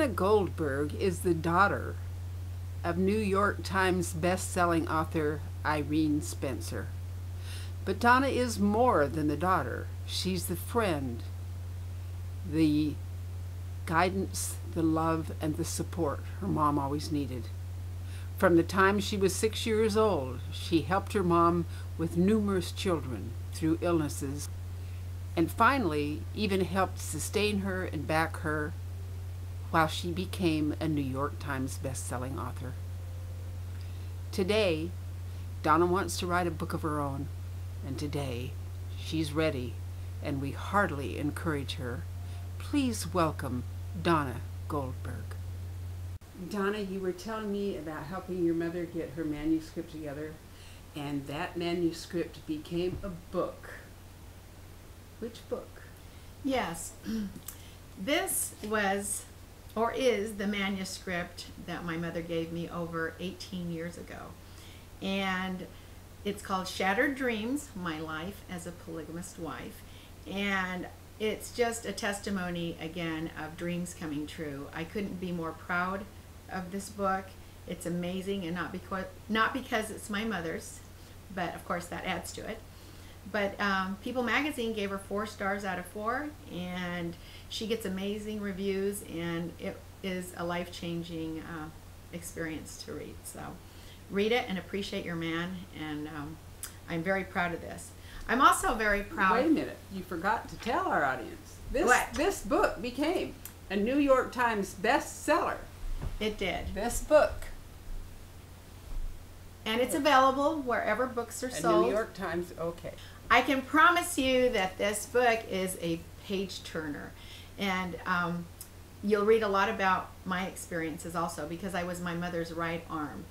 Donna Goldberg is the daughter of New York Times best-selling author Irene Spencer. But Donna is more than the daughter. She's the friend, the guidance, the love, and the support her mom always needed. From the time she was 6 years old, she helped her mom with numerous children through illnesses, and finally even helped sustain her and back her while she became a New York Times best-selling author. Today, Donna wants to write a book of her own, and today she's ready, and we heartily encourage her. Please welcome Donna Goldberg. Donna, you were telling me about helping your mother get her manuscript together, and that manuscript became a book. Which book? Yes, this was, or is, the manuscript that my mother gave me over 18 years ago. And it's called Shattered Dreams, My Life as a Polygamist Wife. And it's just a testimony, again, of dreams coming true. I couldn't be more proud of this book. It's amazing, and not because it's my mother's, but of course that adds to it. But People magazine gave her 4 stars out of 4, and she gets amazing reviews, and it is a life-changing experience to read. So read it and appreciate your man, and I'm very proud of this. I'm also very proud. Wait a minute, you forgot to tell our audience. What? This book became a New York Times bestseller. It did. This book. And it's available wherever books are sold. A New York Times, okay. I can promise you that this book is a page turner, and you'll read a lot about my experiences also, because I was my mother's right arm,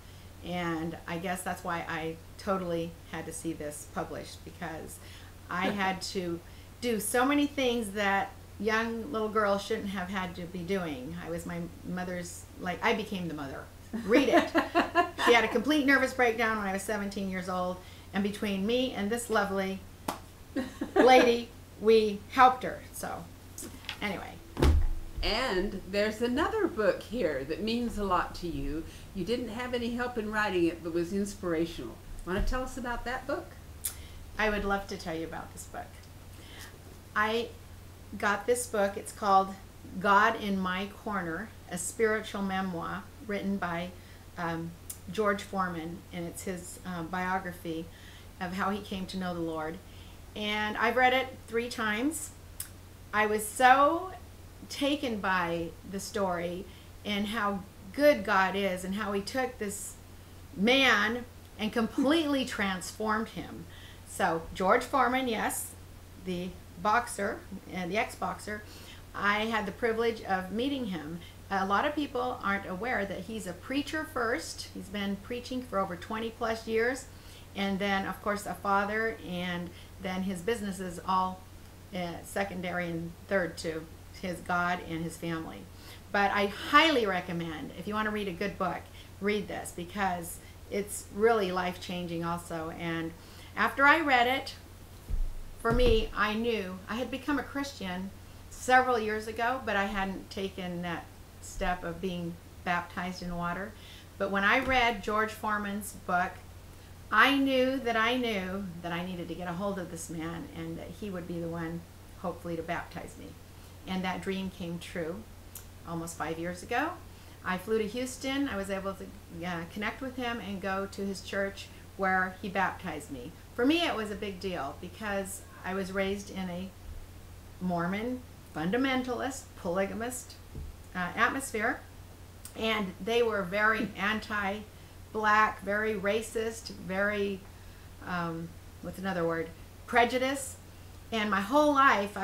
and I guess that's why I totally had to see this published, because I had to do so many things that young little girls shouldn't have had to be doing. I was my mother's, like, I became the mother. Read it. She had a complete nervous breakdown when I was 17 years old, and between me and this lovely lady, we helped her. So, anyway. And there's another book here that means a lot to you. You didn't have any help in writing it, but was inspirational. Want to tell us about that book? I would love to tell you about this book. I got this book. It's called God in My Corner, a spiritual memoir written by George Foreman, and it's his biography of how he came to know the Lord. And I've read it 3 times. I was so taken by the story and how good God is, and how he took this man and completely transformed him. So George Foreman, yes, the boxer and the ex-boxer, I had the privilege of meeting him. A lot of people aren't aware that he's a preacher first. He's been preaching for over 20+ years, and then of course a father, and then his business is all secondary and third to his God and his family. But I highly recommend, if you want to read a good book, read this, because it's really life-changing also. And after I read it, for me, I knew I had become a Christian several years ago, but I hadn't taken that step of being baptized in water. But when I read George Foreman's book, I knew that I needed to get a hold of this man, and that he would be the one, hopefully, to baptize me. And that dream came true almost 5 years ago. I flew to Houston. I was able to connect with him and go to his church where he baptized me. For me, it was a big deal, because I was raised in a Mormon, fundamentalist, polygamist atmosphere, and they were very anti-black, very racist, very, what's another word, prejudice. And my whole life,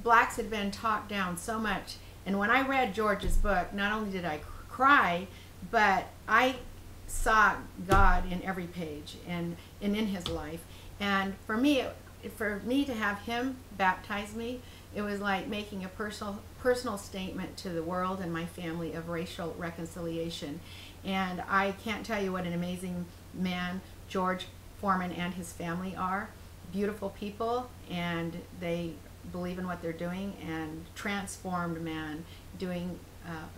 blacks had been talked down so much. And when I read George's book, not only did I cry, but I saw God in every page and in his life. And for me to have him baptize me, it was like making a personal statement to the world and my family of racial reconciliation. And I can't tell you what an amazing man George Foreman and his family are. Beautiful people, and they believe in what they're doing, and transformed man doing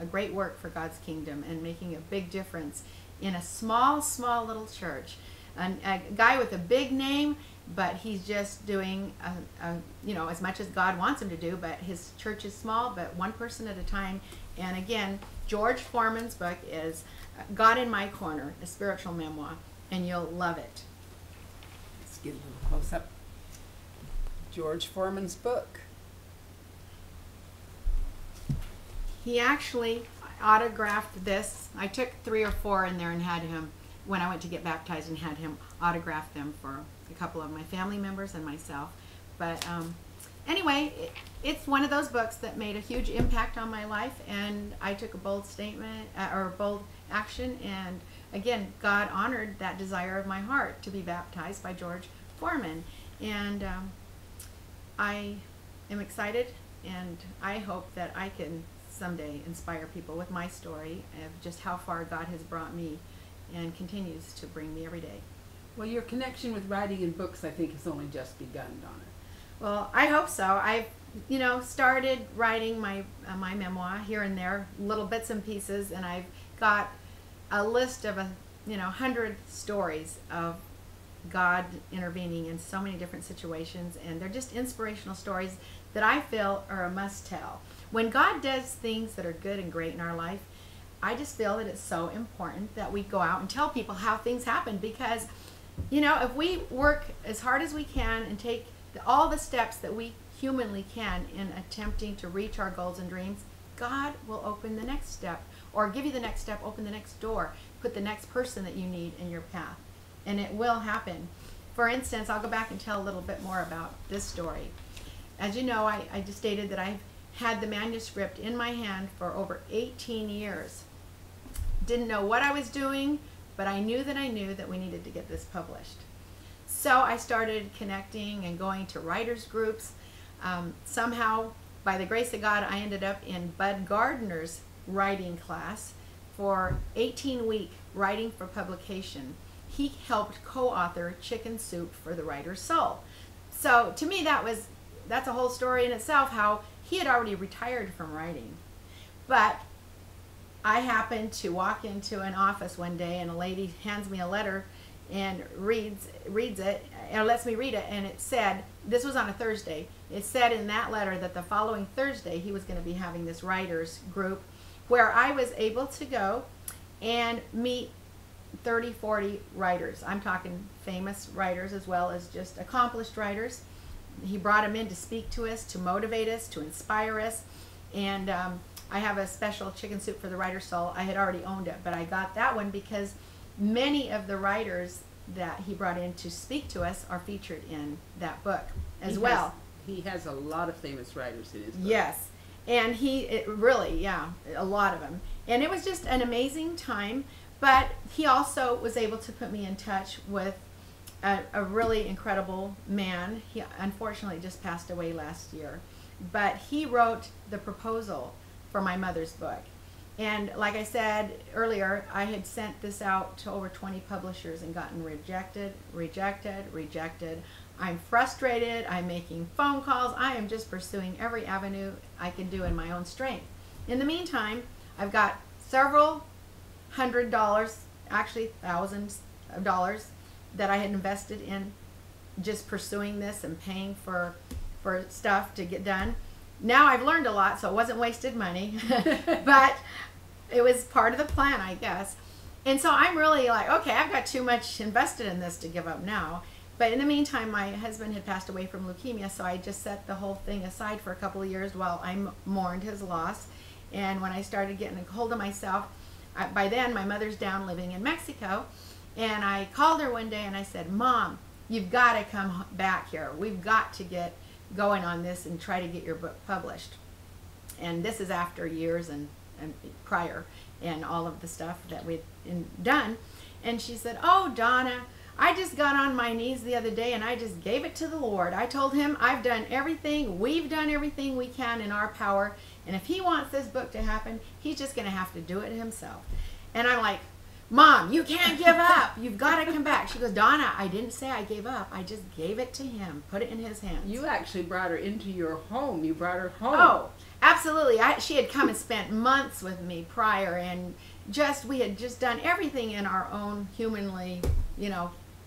a great work for God's kingdom and making a big difference in a small little church. A guy with a big name, but he's just doing as much as God wants him to do, but his church is small, but one person at a time. And again, George Foreman's book is God in My Corner, a spiritual memoir, and you'll love it. Let's get a little close up. George Foreman's book. He actually autographed this. I took 3 or 4 in there and had him, when I went to get baptized, and had him autograph them for a couple of my family members and myself. But anyway, it's one of those books that made a huge impact on my life, and I took a bold statement or bold action, and again, God honored that desire of my heart to be baptized by George Foreman. And I am excited, and I hope that I can someday inspire people with my story of just how far God has brought me and continues to bring me every day. Well, your connection with writing and books, I think, has only just begun, Donna. Well, I hope so. I've, started writing my my memoir here and there, little bits and pieces, and I've got a list of 100 stories of God intervening in so many different situations, and they're just inspirational stories that I feel are a must-tell. When God does things that are good and great in our life, I just feel that it's so important that we go out and tell people how things happen, because if we work as hard as we can and take all the steps that we humanly can in attempting to reach our goals and dreams, God will open the next step, or give you the next step, open the next door, put the next person that you need in your path, and it will happen. For instance, I'll go back and tell a little bit more about this story. As you know, I just stated that I've had the manuscript in my hand for over 18 years. Didn't know what I was doing, but I knew that we needed to get this published. So I started connecting and going to writers groups. Somehow, by the grace of God, I ended up in Bud Gardner's writing class for 18-week writing for publication. He helped co-author Chicken Soup for the Writer's Soul. So to me, that's a whole story in itself, how he had already retired from writing. But I happened to walk into an office one day, and a lady hands me a letter and reads it, or lets me read it, and it said, this was on a Thursday, it said in that letter that the following Thursday he was going to be having this writers group where I was able to go and meet 30, 40 writers. I'm talking famous writers as well as just accomplished writers. He brought them in to speak to us, to motivate us, to inspire us. And I have a special Chicken Soup for the Writer's Soul. I had already owned it, but I got that one because many of the writers that he brought in to speak to us are featured in that book as well. He has a lot of famous writers in his book. Yes. And really, a lot of them. And it was just an amazing time. But he also was able to put me in touch with a really incredible man. He unfortunately just passed away last year. But he wrote the proposal for my mother's book. And like I said earlier, I had sent this out to over 20 publishers and gotten rejected. I'm frustrated. I'm making phone calls. I am just pursuing every avenue I can do in my own strength. In the meantime, I've got several $100, actually thousands of dollars that I had invested in just pursuing this and paying for stuff to get done. Now I've learned a lot, so it wasn't wasted money, but it was part of the plan, I guess. And so I'm really like, okay, I've got too much invested in this to give up now. But in the meantime, my husband had passed away from leukemia, so I just set the whole thing aside for a couple of years while I mourned his loss. And when I started getting a hold of myself, by then my mother's down living in Mexico, and I called her one day and I said, Mom, you've got to come back here. We've got to get going on this and try to get your book published. And this is after years and prior and all of the stuff that we'd done. And she said, oh, Donna, I just got on my knees the other day and I just gave it to the Lord. I told him I've done everything, we've done everything we can in our power, and if he wants this book to happen, he's just going to have to do it himself. And I'm like, Mom, you can't give up. You've got to come back. She goes, Donna, I didn't say I gave up. I just gave it to him, put it in his hands. You actually brought her into your home. You brought her home. Oh, absolutely. She had come and spent months with me prior, and we had just done everything in our own humanly,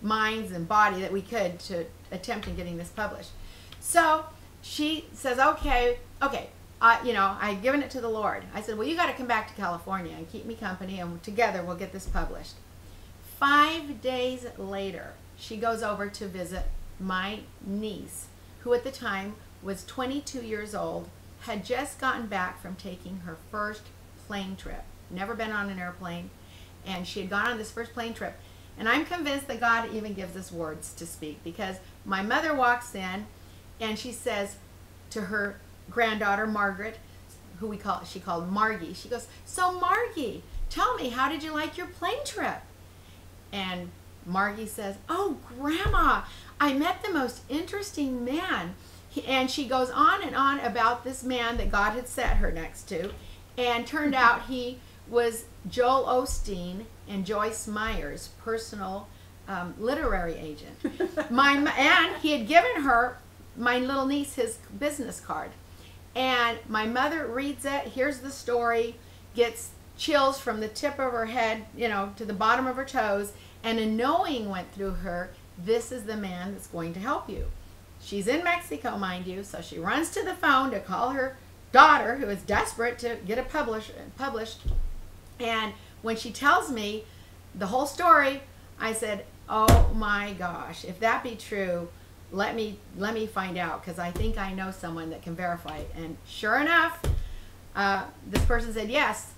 minds and body that we could to attempt in getting this published. So she says, okay, I'd given it to the Lord. I said, well, you got to come back to California and keep me company, and together we'll get this published. 5 days later, she goes over to visit my niece, who at the time was 22 years old, had just gotten back from taking her first plane trip. Never been on an airplane, and she had gone on this first plane trip. And I'm convinced that God even gives us words to speak, because my mother walks in and she says to her granddaughter Margaret, who she called Margie, she goes, so Margie, tell me, how did you like your plane trip? And Margie says, oh Grandma, I met the most interesting man. And she goes on and on about this man that God had set her next to, and turned out he was Joel Osteen and Joyce Meyer's personal literary agent. And he had given her, my little niece, his business card. And my mother reads it, hears the story, gets chills from the tip of her head, to the bottom of her toes, and a knowing went through her, this is the man that's going to help you. She's in Mexico, mind you, so she runs to the phone to call her daughter, who is desperate to get it published. And when she tells me the whole story, I said, oh my gosh, if that be true, let me find out, because I think I know someone that can verify it. And sure enough, this person said, yes,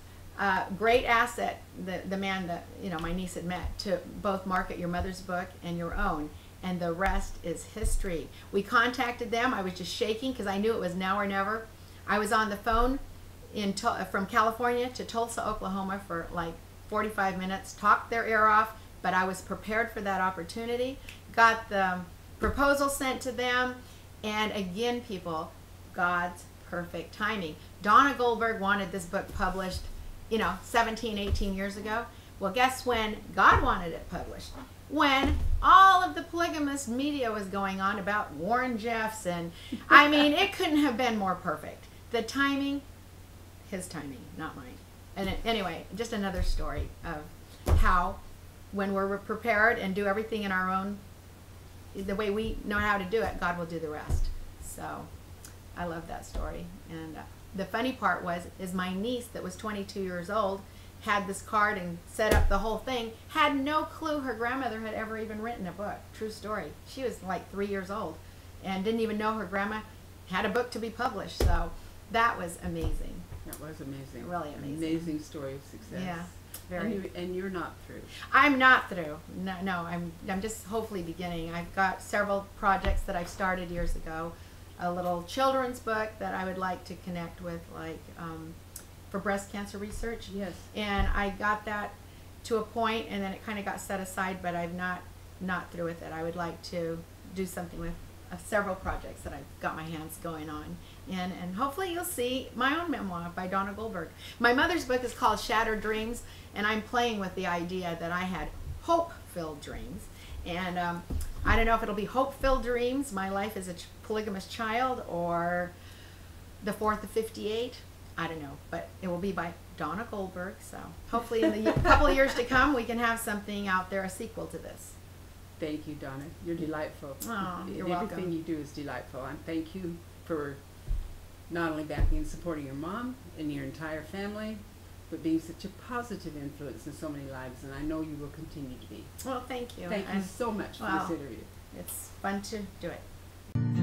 great asset, the man that my niece had met, to both market your mother's book and your own. And the rest is history. We contacted them. I was just shaking because I knew it was now or never. I was on the phone from California to Tulsa, Oklahoma for like 45 minutes, talked their ear off, but I was prepared for that opportunity. Got the proposal sent to them, and again, people, God's perfect timing. Donna Goldberg wanted this book published, 17, 18 years ago. Well, guess when God wanted it published? When all of the polygamous media was going on about Warren Jeffs, and I mean, it couldn't have been more perfect. The timing, his timing, not mine. And anyway, just another story of how when we're prepared and do everything in our own, the way we know how to do it, God will do the rest. So I love that story. And the funny part is my niece that was 22 years old had this card and set up the whole thing, had no clue her grandmother had ever even written a book. True story. She was like 3 years old and didn't even know her grandma had a book to be published. So that was amazing. That was amazing. Really amazing. Amazing story of success. Yeah. Very. And you're not through. I'm not through. No, I'm just hopefully beginning. I've got several projects that I've started years ago. A little children's book that I would like to connect with, like for breast cancer research. Yes. And I got that to a point, and then it kind of got set aside, but I'm not through with it. I would like to do something with several projects that I've got my hands going on. And hopefully you'll see my own memoir by Donna Goldberg. My mother's book is called Shattered Dreams, and I'm playing with the idea that I had hope-filled dreams. And I don't know if it'll be hope-filled dreams, my life as a polygamous child, or the fourth of 58. I don't know, but it will be by Donna Goldberg. So hopefully in the couple of years to come, we can have something out there, a sequel to this. Thank you, Donna. You're delightful. Oh, you're Everything welcome. you do is delightful. And thank you for not only backing and supporting your mom and your entire family, but being such a positive influence in so many lives. And I know you will continue to be. Well, thank you. Thank you so much for this interview. It's fun to do it.